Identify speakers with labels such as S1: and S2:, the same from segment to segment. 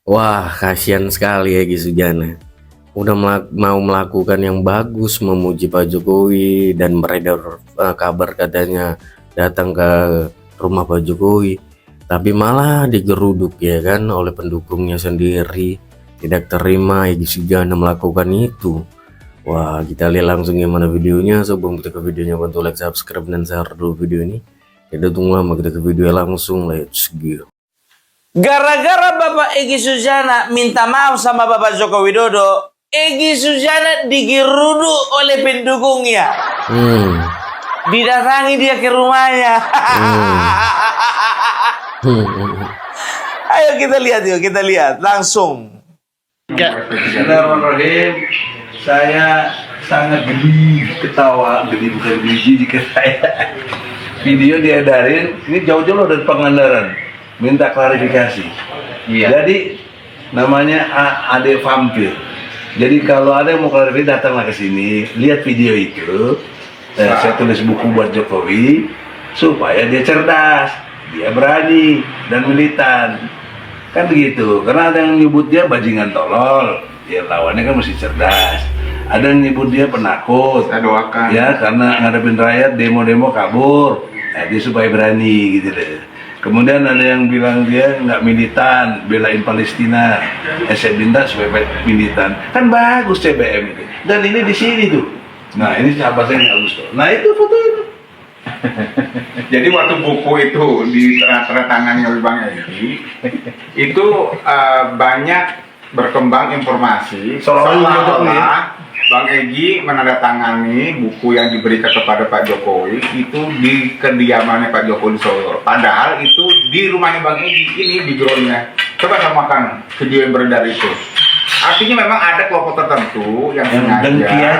S1: Wah, kasihan sekali ya Egy Sujana. Udah mau melakukan yang bagus, memuji Pak Jokowi dan beredar kabar katanya datang ke rumah Pak Jokowi, tapi malah digeruduk ya kan oleh pendukungnya sendiri. Tidak terima Egy Sujana melakukan itu. Wah, kita lihat langsung gimana videonya. Sebelum kita ke videonya, bantu like, subscribe, dan share dulu video ini. Kita tunggu lama, kita ke video langsung. Let's go.
S2: Gara-gara Bapak Egy Sujana minta maaf sama Bapak Joko Widodo, Egy Sujana digeruduk oleh pendukungnya. Didatangi dia ke rumahnya. Ayo kita lihat yuk, kita lihat langsung.
S3: Bismillahirrahmanirrahim. Saya sangat geli ketawa, geli bukan biji jika saya video diedarin. Ini jauh-jauh dari Pangandaran, minta klarifikasi. Iya. Jadi namanya Ade Vampir. Jadi kalau ada yang mau klarifikasi datanglah ke sini, lihat video itu. Saya tulis buku buat Jokowi supaya dia cerdas, dia berani dan militan. Kan begitu. Karena ada yang nyebut dia bajingan tolol, ya lawannya kan mesti cerdas. Ada yang nyebut dia penakut, saya doakan ya, karena ngadepin rakyat demo-demo kabur, dia supaya berani gitu deh. Kemudian ada yang bilang dia nggak militan, belain Palestina, saya minta supaya militan. Kan bagus CBM itu. Dan ini di sini tuh. Nah ini sahabat saya bagus tuh. Nah itu foto itu.
S4: Jadi waktu buku itu ditandatangani oleh Bang Egy, itu banyak berkembang informasi seolah-olah Bang Egy menandatangani buku yang diberikan kepada Pak Jokowi itu di kediamannya Pak Jokowi di Solo. Padahal itu di rumahnya Bang Egy, ini di groundnya. Coba samakan video yang beredar itu. Artinya memang ada kelompok tertentu yang sengaja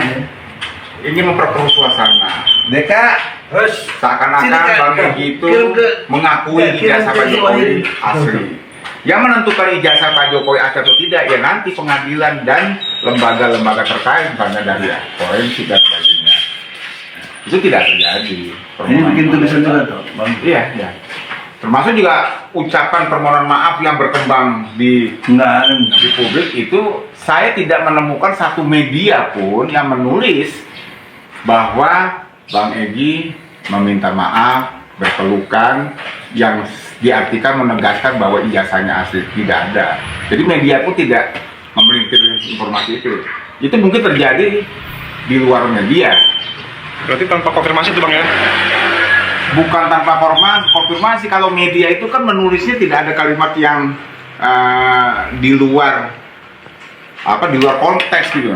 S4: ingin memperkeruh suasana. Seakan-akan Bang Egy itu mengakui ijazah Pak Jokowi asli. Yang menentukan ijazah Pak Jokowi asli atau tidak ya nanti pengadilan dan lembaga-lembaga terkait, misalnya dari forensik dan sebagainya. Itu tidak terjadi.
S3: Ini bikin tulisan juga tuh, Bang.
S4: Iya, iya. Termasuk juga ucapan permohonan maaf yang berkembang di publik itu, saya tidak menemukan satu media pun yang menulis bahwa Bang Egy meminta maaf, berpelukan, yang diartikan menegaskan bahwa ijazahnya asli. Tidak ada. Jadi media pun tidak memelintir informasi itu. Itu mungkin terjadi di luar media.
S5: Berarti tanpa konfirmasi itu Bang ya?
S4: Bukan tanpa konfirmasi. Kalau media itu kan menulisnya tidak ada kalimat yang di luar konteks gitu.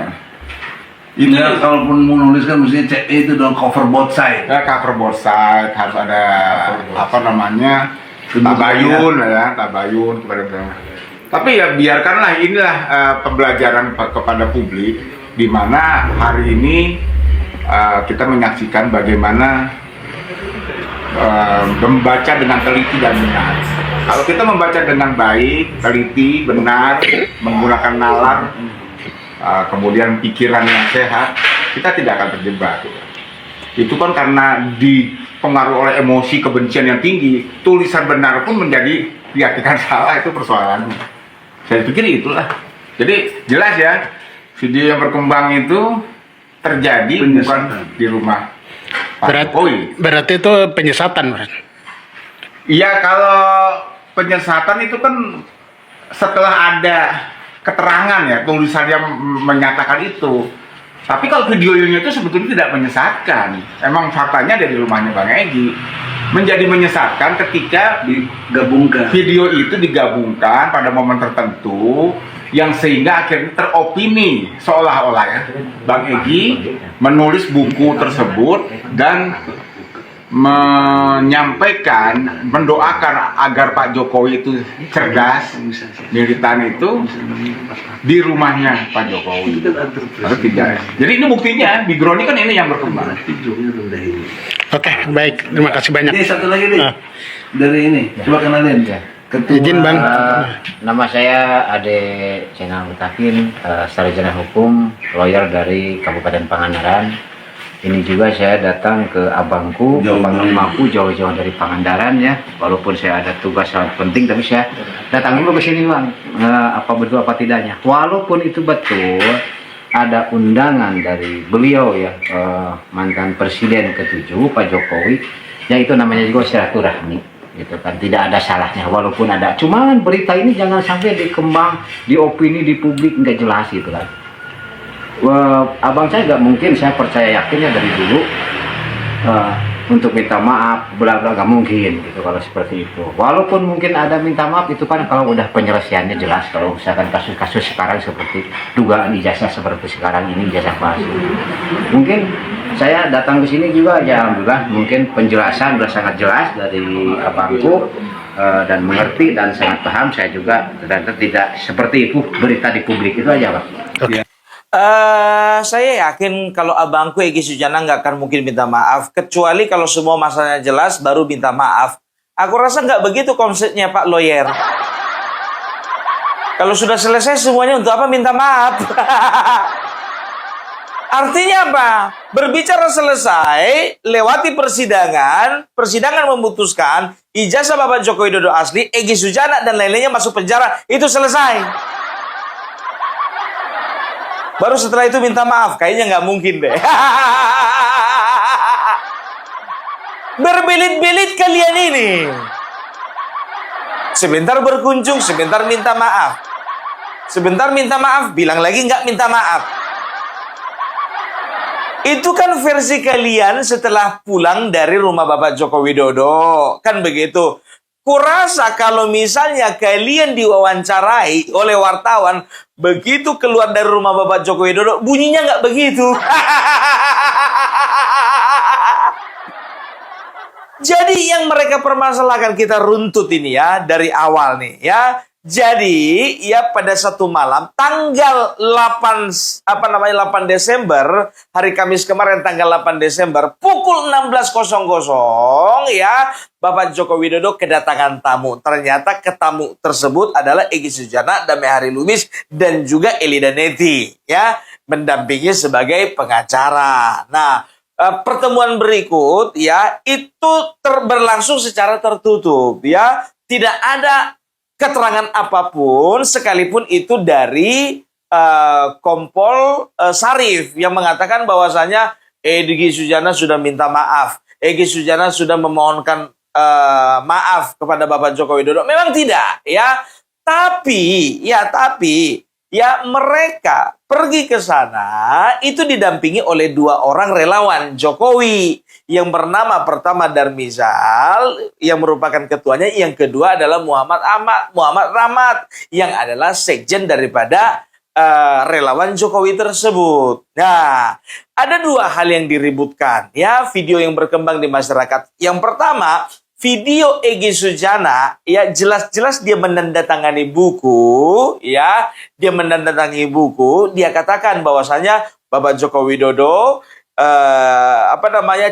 S3: Itu ya, kalaupun mau nulis kan mestinya cek itu dong, cover both side.
S4: Ya, cover both side harus ada tabayun ya, tabayun kepada. Tapi ya biarkanlah, inilah pembelajaran kepada publik, di mana hari ini kita menyaksikan bagaimana membaca dengan teliti dan benar. Kalau kita membaca dengan baik, teliti, benar, menggunakan nalar, kemudian pikiran yang sehat, kita tidak akan terjebak. Itu kan karena dipengaruhi oleh emosi kebencian yang tinggi, tulisan benar pun menjadi diartikan salah, itu persoalannya. Saya pikir itulah. Jadi jelas ya, video yang berkembang itu terjadi bukan di rumah Pak Jokowi.
S5: Berarti itu penyesatan, Mas?
S4: Iya, kalau penyesatan itu kan setelah ada keterangan ya, tulisan yang menyatakan itu. Tapi kalau videonya itu sebetulnya tidak menyesatkan. Emang faktanya ada di rumahnya Bang Egy. Menjadi menyesatkan ketika digabungkan. Video itu digabungkan pada momen tertentu yang sehingga akhirnya teropini seolah-olah ya Bang Egy menulis buku tersebut dan menyampaikan, mendoakan agar Pak Jokowi itu cerdas, militan itu di rumahnya Pak Jokowi. Atau tidak. Jadi ini buktinya, di Groni kan ini yang berkembang.
S5: Oke, baik. Terima kasih banyak.
S3: Ini satu lagi nih, dari ini, coba kenalin ya.
S5: Ketua, izin Bang.
S6: Nama saya Ade Cenal Mutakin, sarjana hukum, lawyer dari Kabupaten Pangandaran. Ini juga saya datang ke abangku,
S3: Jauh.
S6: abang rumahku jauh-jauh dari Pangandaran ya. Walaupun saya ada tugas sangat penting, tapi saya datang dulu ke sini bang. Apa betul apa tidaknya. Walaupun itu betul, ada undangan dari beliau ya, mantan presiden ke-7 Pak Jokowi. Ya itu namanya juga silaturahmi, gitu kan. Tidak ada salahnya, walaupun ada. Cuman berita ini jangan sampai dikembang, diopini di publik nggak jelas gitu kan. Abang saya nggak mungkin, saya percaya yakinnya dari dulu untuk minta maaf bla bla, nggak mungkin gitu kalau seperti itu. Walaupun mungkin ada minta maaf itu kan kalau udah penyelesaiannya jelas. Kalau misalkan kasus-kasus sekarang seperti dugaan ijazah seperti sekarang ini, ijazah palsu, mungkin saya datang ke sini juga ya alhamdulillah mungkin penjelasan sudah sangat jelas dari abangku, dan mengerti dan sangat paham. Saya juga ternyata tidak seperti itu berita di publik, itu aja bang.
S2: Saya yakin kalau abangku Egy Sujana nggak akan mungkin minta maaf, kecuali kalau semua masalahnya jelas baru minta maaf. Aku rasa nggak begitu konsepnya Pak Lawyer. Kalau sudah selesai semuanya, untuk apa minta maaf? Artinya apa? Berbicara selesai, lewati persidangan, persidangan memutuskan ijazah Bapak Joko Widodo asli, Egy Sujana dan lain-lainnya masuk penjara, itu selesai. Baru setelah itu minta maaf, kayaknya nggak mungkin deh. Berbelit-belit kalian ini. Sebentar berkunjung, sebentar minta maaf. Sebentar minta maaf, bilang lagi nggak minta maaf. Itu kan versi kalian setelah pulang dari rumah Bapak Joko Widodo. Kan begitu. Kurasa kalau misalnya kalian diwawancarai oleh wartawan, begitu keluar dari rumah Bapak Joko Widodo, bunyinya nggak begitu. Jadi yang mereka permasalahkan kita runtut ini ya, dari awal nih ya. Jadi ya pada satu malam tanggal 8 Desember, hari Kamis kemarin tanggal 8 Desember pukul 16.00 ya, Bapak Joko Widodo kedatangan tamu. Ternyata ketamu tersebut adalah Egy Sujana, Damai Hari Lubis dan juga Elida Neti ya, mendampingi sebagai pengacara. Nah, pertemuan berikut ya itu berlangsung secara tertutup ya, tidak ada keterangan apapun sekalipun itu dari Kompol Sarif yang mengatakan bahwasanya Egy Sujana sudah minta maaf, Egy Sujana sudah memohonkan maaf kepada Bapak Joko Widodo. Memang tidak ya, tapi ya mereka pergi ke sana itu didampingi oleh 2 orang relawan Jokowi, yang bernama pertama Darmizal yang merupakan ketuanya, yang kedua adalah Muhammad Rahmat yang adalah sekjen daripada relawan Jokowi tersebut. Nah, ada 2 hal yang diributkan ya, video yang berkembang di masyarakat. Yang pertama, video Egy Sujana ya, jelas-jelas dia menandatangani buku ya, dia katakan bahwasanya Bapak Joko Widodo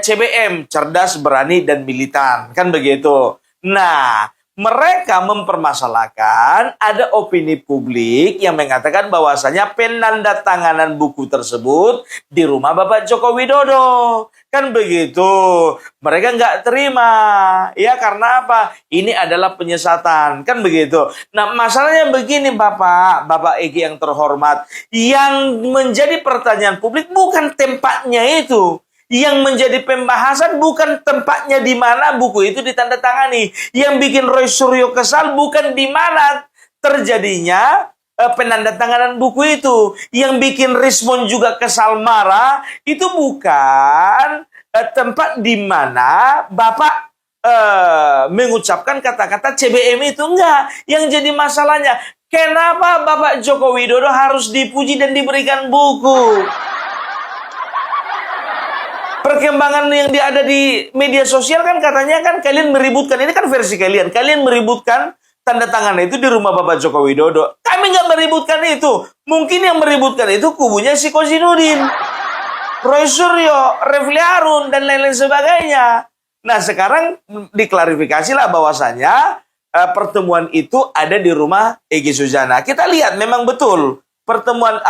S2: CBM, cerdas, berani dan militan, kan begitu. Nah, mereka mempermasalahkan ada opini publik yang mengatakan bahwasanya penandatanganan buku tersebut di rumah Bapak Joko Widodo. Kan begitu. Mereka nggak terima. Ya karena apa? Ini adalah penyesatan. Kan begitu. Nah masalahnya begini Bapak Egy yang terhormat. Yang menjadi pertanyaan publik bukan tempatnya itu. Yang menjadi pembahasan bukan tempatnya di mana buku itu ditandatangani. Yang bikin Roy Suryo kesal bukan di mana terjadinya penandatanganan buku itu. Yang bikin Rismon juga kesal marah itu bukan tempat di mana Bapak mengucapkan kata-kata CBM itu, enggak. Yang jadi masalahnya, kenapa Bapak Joko Widodo harus dipuji dan diberikan buku? Perkembangan yang ada di media sosial kan katanya kan kalian meributkan, ini kan versi kalian meributkan tanda tangan itu di rumah Bapak Joko Widodo. Kami nggak meributkan itu. Mungkin yang meributkan itu kubunya si Kozinudin, Roy Suryo, Refli Harun, dan lain-lain sebagainya. Nah sekarang diklarifikasilah bahwasanya pertemuan itu ada di rumah Egy Sujana. Kita lihat memang betul pertemuan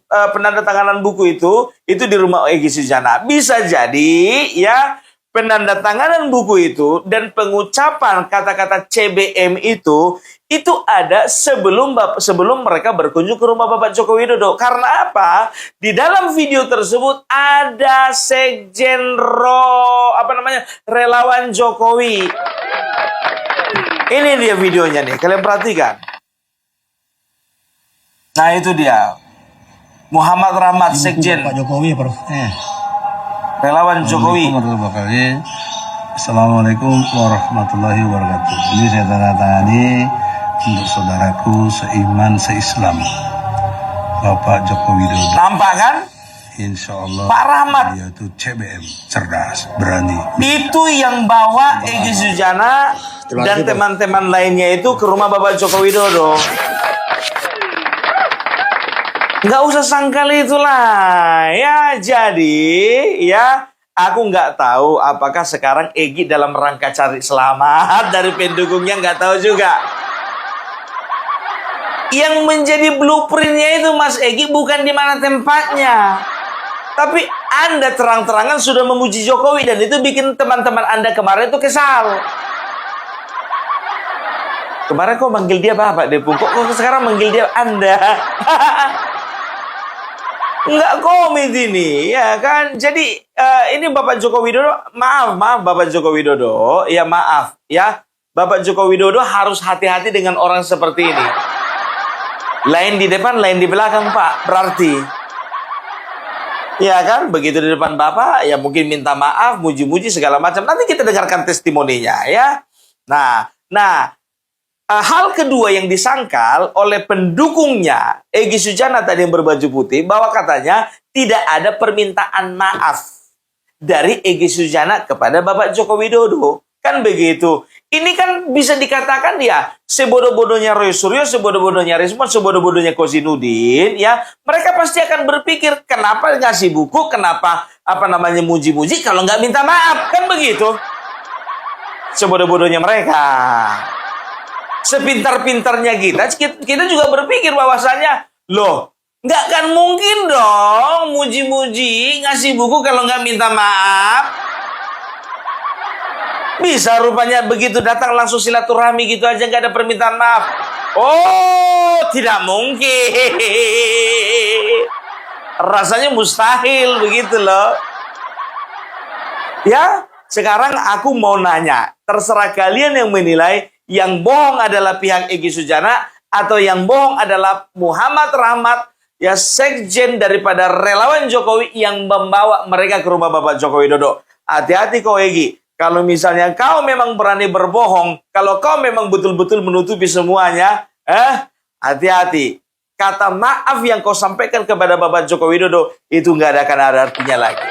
S2: penandatanganan buku itu di rumah Egy Sujana. Bisa jadi ya penandatanganan buku itu dan pengucapan kata-kata CBM itu ada sebelum mereka berkunjung ke rumah Bapak Joko Widodo. Karena apa? Di dalam video tersebut ada sekjen relawan Jokowi. Ini dia videonya nih, kalian perhatikan. Nah itu dia, Muhammad Rahmat, sekjen
S7: Pak Jokowi,
S2: relawan Jokowi.
S7: Assalamualaikum warahmatullahi wabarakatuh. Ini saya tanda tangani untuk saudaraku seiman seislam, Bapak Joko Widodo.
S2: Nampak kan?
S7: Insya Allah
S2: Pak Rahmat
S7: dia itu CBM, cerdas, berani.
S2: itu yang bawa Egy Sujana dan teman-teman lainnya itu ke rumah Bapak Joko Widodo. Nggak usah sangkal itulah ya. Jadi ya aku nggak tahu apakah sekarang Egy dalam rangka cari selamat dari pendukungnya, nggak tahu juga. Yang menjadi blueprintnya itu Mas Egy bukan di mana tempatnya, tapi Anda terang-terangan sudah memuji Jokowi dan itu bikin teman-teman Anda kemarin itu kesal. Kemarin kok manggil dia Bapak Depung, kok sekarang manggil dia Anda? Nggak komit ini, ya kan? Jadi ini Bapak Joko Widodo, maaf Bapak Joko Widodo, ya maaf ya, Bapak Joko Widodo harus hati-hati dengan orang seperti ini. Lain di depan, lain di belakang Pak, berarti. Ya kan, begitu di depan Bapak, ya mungkin minta maaf, muji-muji segala macam. Nanti kita dengarkan testimoninya ya. Nah, hal kedua yang disangkal oleh pendukungnya Egy Sujana tadi yang berbaju putih, bahwa katanya tidak ada permintaan maaf dari Egy Sujana kepada Bapak Joko Widodo. Kan begitu. Ini kan bisa dikatakan ya, sebodoh-bodohnya Roy Suryo, sebodoh-bodohnya Rismon, sebodoh-bodohnya Kozinudin, ya mereka pasti akan berpikir kenapa ngasih buku, kenapa muji-muji kalau nggak minta maaf, kan begitu. Sebodoh-bodohnya mereka. Sepintar-pintarnya kita juga berpikir bahwasanya, loh, nggak kan mungkin dong muji-muji ngasih buku kalau nggak minta maaf. Bisa rupanya begitu datang langsung silaturahmi gitu aja nggak ada permintaan maaf. Oh, tidak mungkin. Rasanya mustahil begitu loh. Ya, sekarang aku mau nanya, terserah kalian yang menilai. Yang bohong adalah pihak Egy Sujana atau yang bohong adalah Muhammad Rahmat, ya sekjen daripada relawan Jokowi yang membawa mereka ke rumah Bapak Joko Widodo. Hati-hati kau Egy, kalau misalnya kau memang berani berbohong, kalau kau memang betul-betul menutupi semuanya, hati-hati. Kata maaf yang kau sampaikan kepada Bapak Joko Widodo itu nggak akan ada artinya lagi.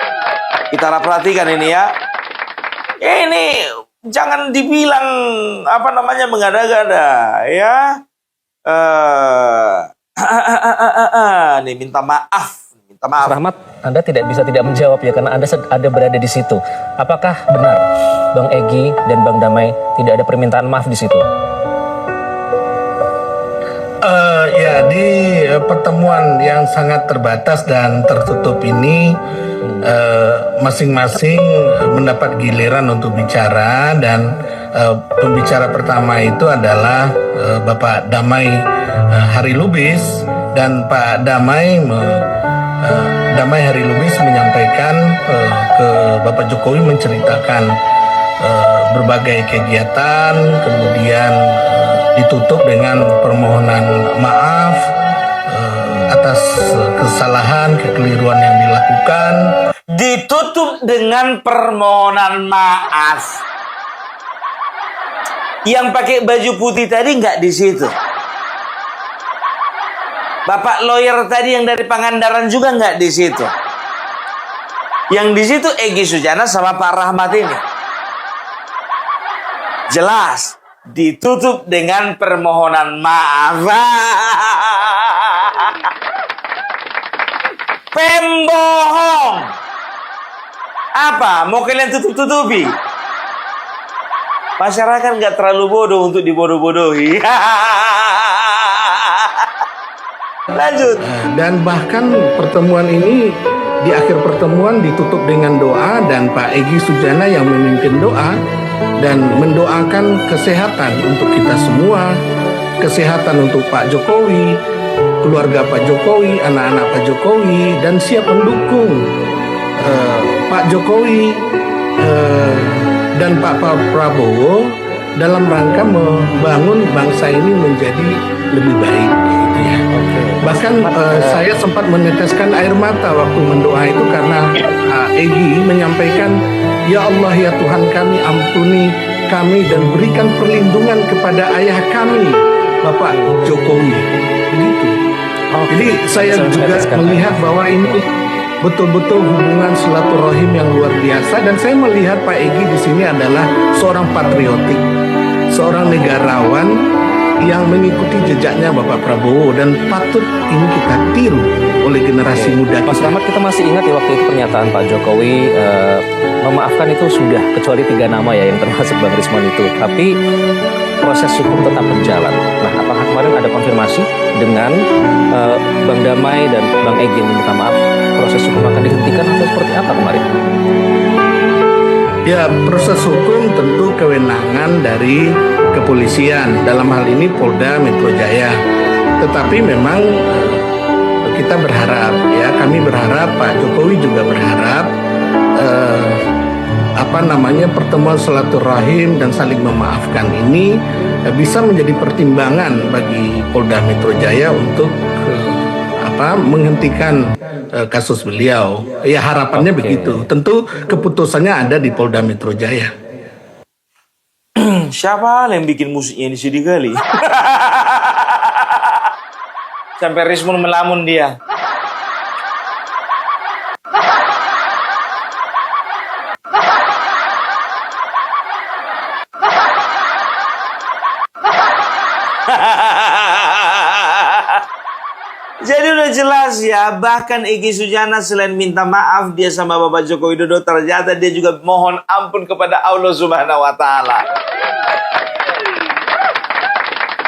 S2: Kita perhatikan ini ya. Ini jangan dibilang mengada-gada ya. Nih minta maaf.
S8: Rahmat, Anda tidak bisa tidak menjawab ya karena Anda ada berada di situ. Apakah benar Bang Egy dan Bang Damai tidak ada permintaan maaf di situ?
S5: Ya, di pertemuan yang sangat terbatas dan tertutup ini masing-masing mendapat giliran untuk bicara dan pembicara pertama itu adalah Bapak Damai Hari Lubis, dan Pak Damai Hari Lubis menyampaikan ke Bapak Jokowi menceritakan berbagai kegiatan, kemudian ditutup dengan permohonan maaf atas kesalahan, kekeliruan yang dilakukan.
S2: Ditutup dengan permohonan maaf. Yang pakai baju putih tadi nggak di situ. Bapak lawyer tadi yang dari Pangandaran juga nggak di situ. Yang di situ Egy Sujana sama Pak Rahmat ini. Jelas ditutup dengan permohonan maaf. Pembohong. Apa? Mau kalian tutup-tutupi? Masyarakat nggak terlalu bodoh untuk dibodoh-bodohi. Lanjut.
S5: Dan bahkan pertemuan ini, di akhir pertemuan ditutup dengan doa, dan Pak Egy Sujana yang memimpin doa dan mendoakan kesehatan untuk kita semua, kesehatan untuk Pak Jokowi, keluarga Pak Jokowi, anak-anak Pak Jokowi, dan siap mendukung Pak Jokowi dan Pak Prabowo dalam rangka membangun bangsa ini menjadi lebih baik, gitu ya. Bahkan saya sempat meneteskan air mata waktu mendoa itu karena Egy menyampaikan, "Ya Allah, ya Tuhan kami, ampuni kami dan berikan perlindungan kepada ayah kami, Bapak Jokowi." Begitu. Jadi saya juga melihat bahwa ini betul-betul hubungan silaturahim yang luar biasa, dan saya melihat Pak Egy di sini adalah seorang patriotik, seorang negarawan yang mengikuti jejaknya Bapak Prabowo, dan patut ini kita tiru oleh generasi muda
S8: Mas
S5: kita.
S8: Rahmat, kita masih ingat ya waktu itu pernyataan Pak Jokowi memaafkan itu sudah, kecuali 3 nama ya yang termasuk Bang Rismon itu, tapi proses hukum tetap berjalan. Nah, apakah kemarin ada konfirmasi dengan Bang Damai dan Bang Egy yang meminta maaf, proses hukum akan dihentikan atau seperti apa kemarin?
S5: Ya, proses hukum tentu kewenangan dari kepolisian, dalam hal ini Polda Metro Jaya. Tetapi memang kita berharap, ya kami berharap, Pak Jokowi juga berharap pertemuan silaturahim dan saling memaafkan ini bisa menjadi pertimbangan bagi Polda Metro Jaya untuk menghentikan kasus beliau. Ya harapannya begitu. Tentu keputusannya ada di Polda Metro Jaya.
S2: Siapa yang bikin musiknya ini sedih kali? Sampai Rismon melamun dia. Jadi udah jelas ya, bahkan Egy Sujana selain minta maaf dia sama Bapak Joko Widodo, ternyata dia juga mohon ampun kepada Allah Subhanahu wa Ta'ala.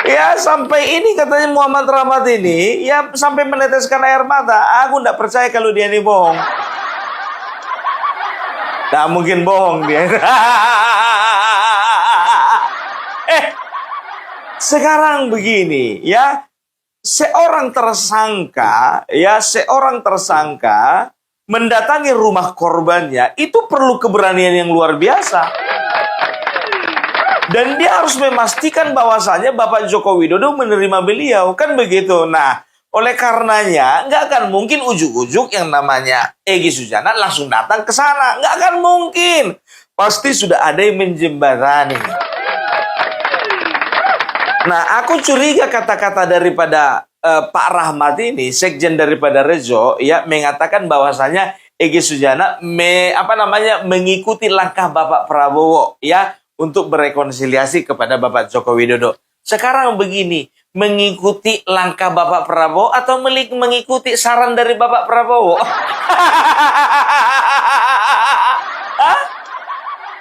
S2: Ya sampai ini katanya Muhammad Rahmat ini ya sampai meneteskan air mata. Aku nggak percaya kalau dia ini bohong. Nggak mungkin bohong dia. Sekarang begini ya. Seorang tersangka mendatangi rumah korbannya itu perlu keberanian yang luar biasa. Dan dia harus memastikan bahwasanya Bapak Joko Widodo menerima beliau, kan begitu. Nah, oleh karenanya nggak akan mungkin ujuk-ujuk yang namanya Egy Sujana langsung datang ke sana, nggak akan mungkin. Pasti sudah ada yang menjembatani. Nah, aku curiga kata-kata daripada Pak Rahmat ini, sekjen daripada Rejo, ya mengatakan bahwasanya Egy Sujana mengikuti langkah Bapak Prabowo, ya untuk berrekonsiliasi kepada Bapak Joko Widodo. Sekarang begini, mengikuti langkah Bapak Prabowo atau mengikuti saran dari Bapak Prabowo?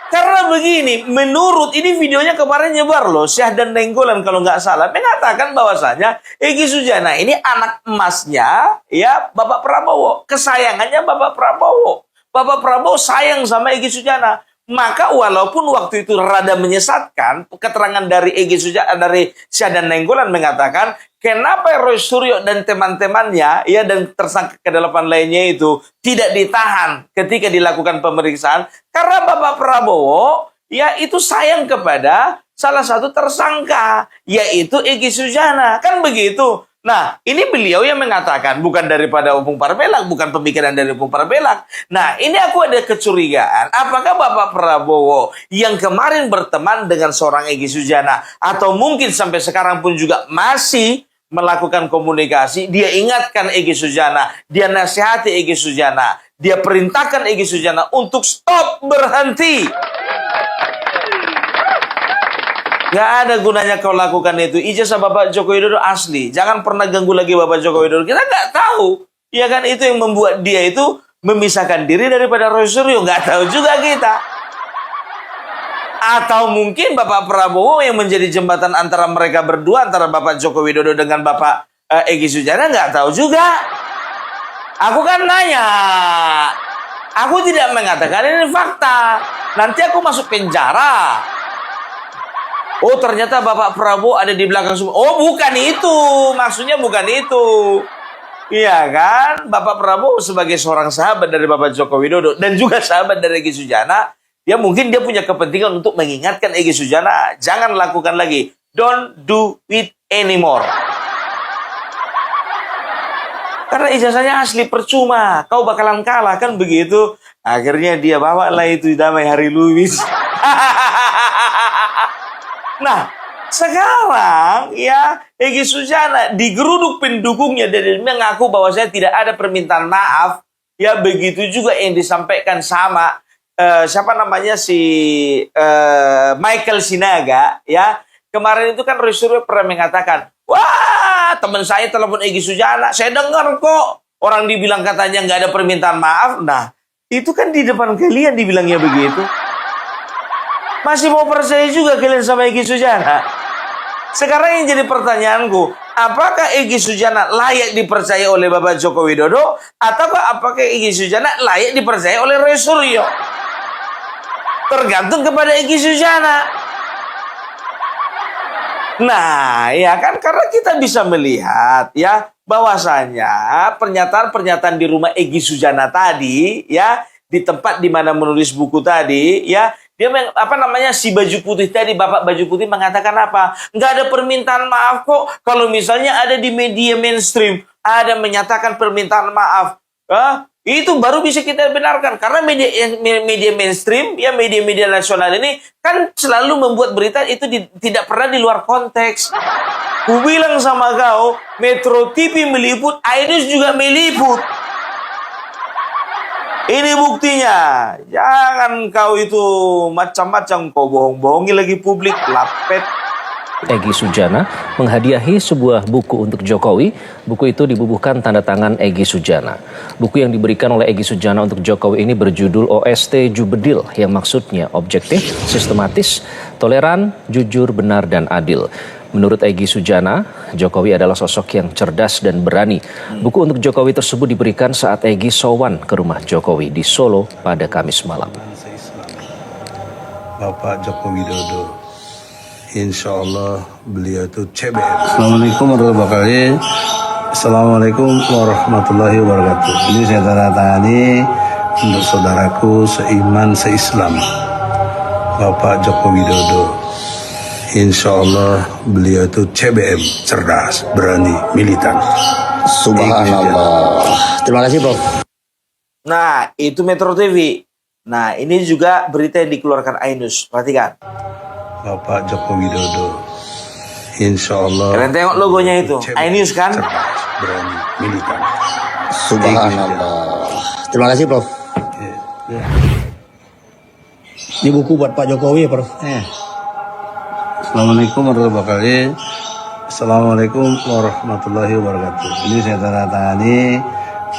S2: Karena begini, menurut ini videonya kemarin nyebar loh, Syahdan Nainggolan kalau nggak salah mengatakan bahwasanya Egy Sujana ini anak emasnya ya Bapak Prabowo, kesayangannya Bapak Prabowo. Bapak Prabowo sayang sama Egy Sujana. Maka walaupun waktu itu rada menyesatkan, keterangan dari Egy Sujana, dari Syahdan Nainggolan mengatakan, kenapa Roy Suryo dan teman-temannya, ya dan tersangka ke-8 lainnya itu tidak ditahan ketika dilakukan pemeriksaan? Karena Bapak Prabowo, ya itu sayang kepada salah satu tersangka, yaitu Egy Sujana, kan begitu. Nah, ini beliau yang mengatakan, bukan daripada Opung Parbelak, bukan pemikiran dari Opung Parbelak. Nah, ini aku ada kecurigaan, apakah Bapak Prabowo yang kemarin berteman dengan seorang Egy Sujana, atau mungkin sampai sekarang pun juga masih melakukan komunikasi, dia ingatkan Egy Sujana, dia nasihati Egy Sujana, dia perintahkan Egy Sujana untuk stop, berhenti. Gak ada gunanya kau lakukan itu. Ijazah Bapak Joko Widodo asli. Jangan pernah ganggu lagi Bapak Joko Widodo. Kita nggak tahu. Ya kan, itu yang membuat dia itu memisahkan diri daripada Roy Suryo. Nggak tahu juga kita. Atau mungkin Bapak Prabowo yang menjadi jembatan antara mereka berdua, antara Bapak Joko Widodo dengan Bapak Egy Sujana nggak tahu juga. Aku kan nanya. Aku tidak mengatakan ini fakta. Nanti aku masuk penjara. Oh ternyata Bapak Prabowo ada di belakang semua. Oh bukan itu. Maksudnya bukan itu. Iya kan? Bapak Prabowo sebagai seorang sahabat dari Bapak Joko Widodo. Dan juga sahabat dari Egy Sujana. Ya mungkin dia punya kepentingan untuk mengingatkan Egy Sujana. Jangan lakukan lagi. Don't do it anymore. Karena ijazahnya asli percuma. Kau bakalan kalah kan begitu. Akhirnya dia bawa lah itu Damai Hari Lubis. Nah, sekarang ya Egy Sujana digeruduk pendukungnya dan mengaku bahwa saya tidak ada permintaan maaf. Ya begitu juga yang disampaikan sama siapa namanya si Michael Sinaga ya. Kemarin itu kan Roy Suryo pernah mengatakan, wah teman saya telepon Egy Sujana, saya dengar kok orang dibilang katanya nggak ada permintaan maaf. Nah itu kan di depan kalian dibilangnya begitu. Masih mau percaya juga kalian sama Egy Sujana? Sekarang yang jadi pertanyaanku, apakah Egy Sujana layak dipercaya oleh Bapak Joko Widodo, ataukah apakah Egy Sujana layak dipercaya oleh Roy Suryo? Tergantung kepada Egy Sujana. Nah, ya kan karena kita bisa melihat ya bahwasanya pernyataan-pernyataan di rumah Egy Sujana tadi ya di tempat di mana menulis buku tadi ya dia si baju putih tadi Bapak baju putih mengatakan apa? Nggak ada permintaan maaf kok kalau misalnya ada di media mainstream ada menyatakan permintaan maaf. Itu baru bisa kita benarkan karena media mainstream ya media-media nasional ini kan selalu membuat berita itu tidak pernah di luar konteks. Ku bilang sama kau, Metro TV meliput, Ainus juga meliput. Ini buktinya. Jangan kau itu macam-macam kau bohong-bohongi lagi publik, lapet.
S8: Egy Sujana menghadiahi sebuah buku untuk Jokowi. Buku itu dibubuhkan tanda tangan Egy Sujana. Buku yang diberikan oleh Egy Sujana untuk Jokowi ini berjudul OST Jubedil, yang maksudnya objektif, sistematis, toleran, jujur, benar, dan adil. Menurut Egy Sujana, Jokowi adalah sosok yang cerdas dan berani. Buku untuk Jokowi tersebut diberikan saat Egy sowan ke rumah Jokowi di Solo pada Kamis malam.
S7: Bapak Joko Widodo, insya Allah beliau itu CBM. Assalamualaikum warahmatullahi wabarakatuh. Assalamualaikum warahmatullahi wabarakatuh. Ini saya tanda tangani untuk saudaraku seiman seislam, Bapak Joko Widodo. Insya Allah beliau itu CBM, cerdas, berani, militan.
S9: Subhanallah. Terima kasih, Prof.
S2: Nah, itu Metro TV. Nah, ini juga berita yang dikeluarkan Ainus. Perhatikan.
S7: Bapak Joko Widodo, insya Allah.
S2: Kalian tengok logonya itu, Ainus kan?
S7: Cerdas, berani, militan.
S9: Subhanallah. Terima kasih, Prof.
S7: Ya.
S9: Ini buku buat Pak Jokowi ya, Prof.
S7: Assalamualaikum warahmatullahi wabarakatuh. Assalamualaikum warahmatullahi wabarakatuh. Ini saya tanda tangani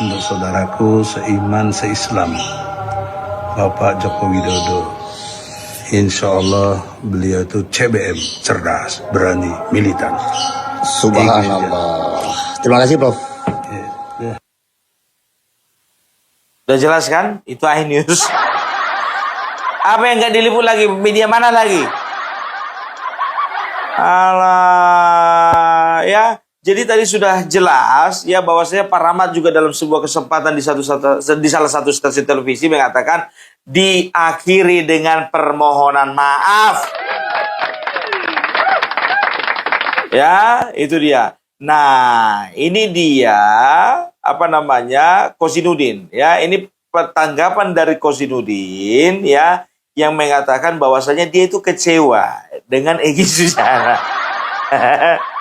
S7: untuk saudaraku seiman seislam, Bapak Joko Widodo. Insya Allah beliau itu CBM, cerdas, berani, militan.
S9: Subhanallah. Terima kasih, Prof.
S7: Ya.
S2: Udah jelas kan? Itu Ainus. Apa yang nggak diliput lagi? Media mana lagi? Alah, ya. Jadi tadi sudah jelas ya bahwasanya Pak Rahmat juga dalam sebuah kesempatan di salah satu stasiun televisi mengatakan diakhiri dengan permohonan maaf. Ya, itu dia. Nah, ini dia Kosinudin ya. Ini tanggapan dari Kosinudin ya yang mengatakan bahwasanya dia itu kecewa dengan Egy Sujana.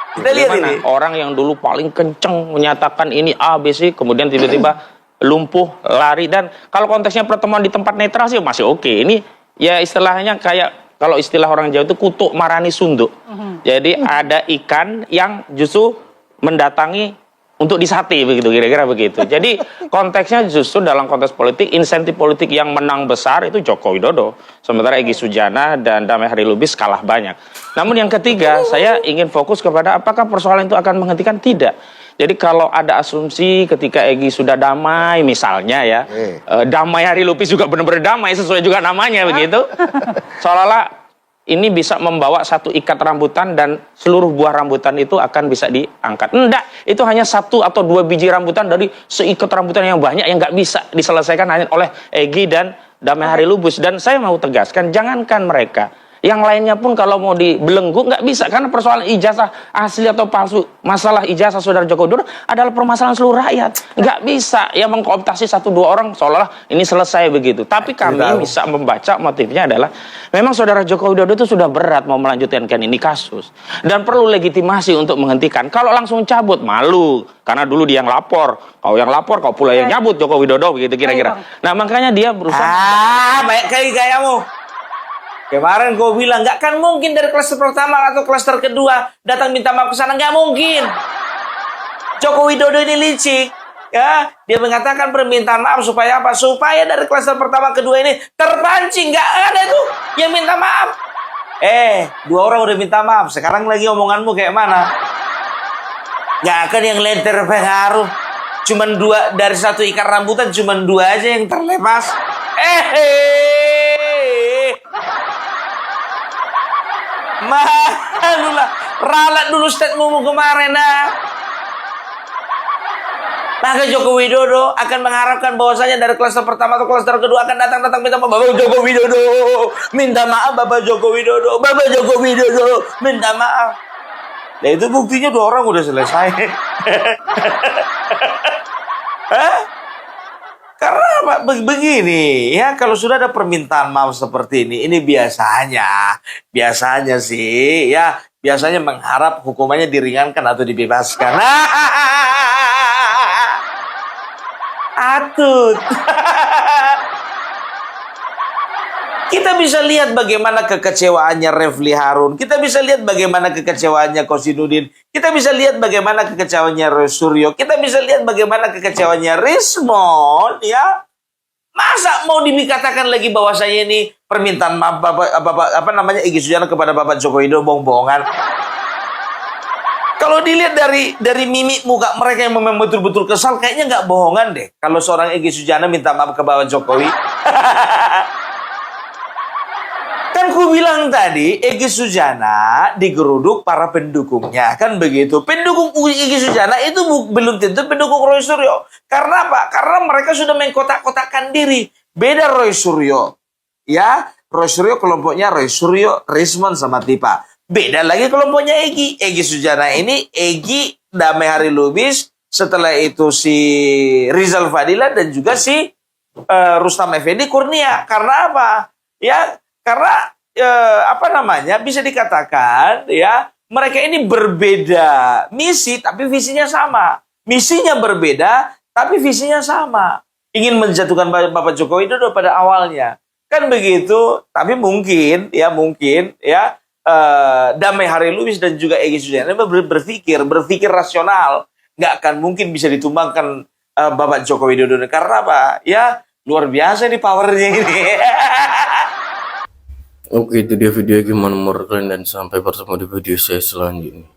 S2: Kita lihat ini.
S10: Orang yang dulu paling kenceng menyatakan ini A, B, C, kemudian tiba-tiba lumpuh, lari. Dan kalau konteksnya pertemuan di tempat netral sih masih oke. Ini ya istilahnya kayak, kalau istilah orang Jawa itu kutuk marani sunduk. Jadi ada ikan yang justru mendatangi untuk disate, begitu kira-kira begitu. Jadi konteksnya justru dalam konteks politik, insentif politik yang menang besar itu Joko Widodo. Sementara Egy Sujana dan Damai Hari Lubis kalah banyak. Namun yang ketiga, saya ingin fokus kepada apakah persoalan itu akan menghentikan? Tidak. Jadi kalau ada asumsi ketika Egy sudah damai, misalnya ya, damai hari lupis juga benar-benar damai sesuai juga namanya begitu, seolah-olah ini bisa membawa satu ikat rambutan dan seluruh buah rambutan itu akan bisa diangkat. Enggak, itu hanya 1 atau 2 biji rambutan dari seikat rambutan yang banyak yang nggak bisa diselesaikan hanya oleh Egy dan damai hari lupis. Dan saya mau tegaskan, jangankan mereka, yang lainnya pun kalau mau dibelenggu nggak bisa, karena persoalan ijazah asli atau palsu, masalah ijazah saudara Joko Widodo adalah permasalahan seluruh rakyat. Nggak bisa ya mengkooptasi 1-2 orang seolah-olah ini selesai begitu. Tapi kami bisa membaca motifnya adalah memang saudara Joko Widodo itu sudah berat mau melanjutkan ini kasus dan perlu legitimasi untuk menghentikan. Kalau langsung cabut malu karena dulu dia yang lapor, kau yang lapor, kau pula yang nyabut Joko Widodo begitu kira-kira. Nah makanya dia berusaha.
S2: Baik kayak gayamu. Kemarin gue bilang, nggak kan mungkin dari klaster pertama atau klaster kedua datang minta maaf ke sana, nggak mungkin. Joko Widodo ini licik, ya. Dia mengatakan permintaan maaf supaya apa? Supaya dari klaster pertama kedua ini terpancing, nggak ada tuh yang minta maaf. 2 orang udah minta maaf, sekarang lagi omonganmu kayak mana? Nggak akan yang lain terpengaruh. Cuman 2 dari 1 ikat rambutan, cuman 2 aja yang terlepas. Malulah, ralat dulu statementmu kemarin Maka Joko Widodo akan mengharapkan bahwasanya dari klaster pertama atau klaster kedua akan datang minta maaf. Bapak Joko Widodo minta maaf, Bapak Joko Widodo, Bapak Joko Widodo minta maaf. Nah itu buktinya 2 orang udah selesai. Karena apa? Begini ya, kalau sudah ada permintaan maaf seperti ini biasanya sih ya, biasanya mengharap hukumannya diringankan atau dibebaskan. Atut. Kita bisa lihat bagaimana kekecewaannya Refli Harun. Kita bisa lihat bagaimana kekecewaannya Kosinudin. Kita bisa lihat bagaimana kekecewaannya Roy Suryo. Kita bisa lihat bagaimana kekecewaannya Rismon, ya. Masa mau dikatakan lagi bahwasanya ini permintaan maaf Egy Sujana kepada Bapak Joko Widodo bohong-bohongan. Kalau dilihat dari mimik muka mereka yang memang betul-betul kesal, kayaknya nggak bohongan deh. Kalau seorang Egy Sujana minta maaf ke Bapak Jokowi. Kan ku bilang tadi, Egy Sujana digeruduk para pendukungnya, kan begitu. Pendukung Egy Sujana itu belum tentu pendukung Roy Suryo. Karena apa? Karena mereka sudah mengkotak-kotakkan diri. Beda Roy Suryo. Ya, Roy Suryo kelompoknya Roy Suryo, Rismon sama Tipa. Beda lagi kelompoknya Egy. Egy Sujana ini Egy, Damai Hari Lubis, setelah itu si Rizal Fadila dan juga si Rustam Effendi Kurnia. Karena apa? Ya, karena bisa dikatakan ya mereka ini berbeda misi tapi visinya sama. Misinya berbeda tapi visinya sama. Ingin menjatuhkan Bapak Joko Widodo pada awalnya. Kan begitu, tapi mungkin ya Damai Hari Lubis dan juga Egy Sujana berpikir rasional. Nggak akan mungkin bisa ditumbangkan Bapak Joko Widodo. Karena apa? Ya luar biasa nih powernya ini.
S1: Oke, itu dia video gimana menurut kalian dan sampai bertemu di video saya selanjutnya.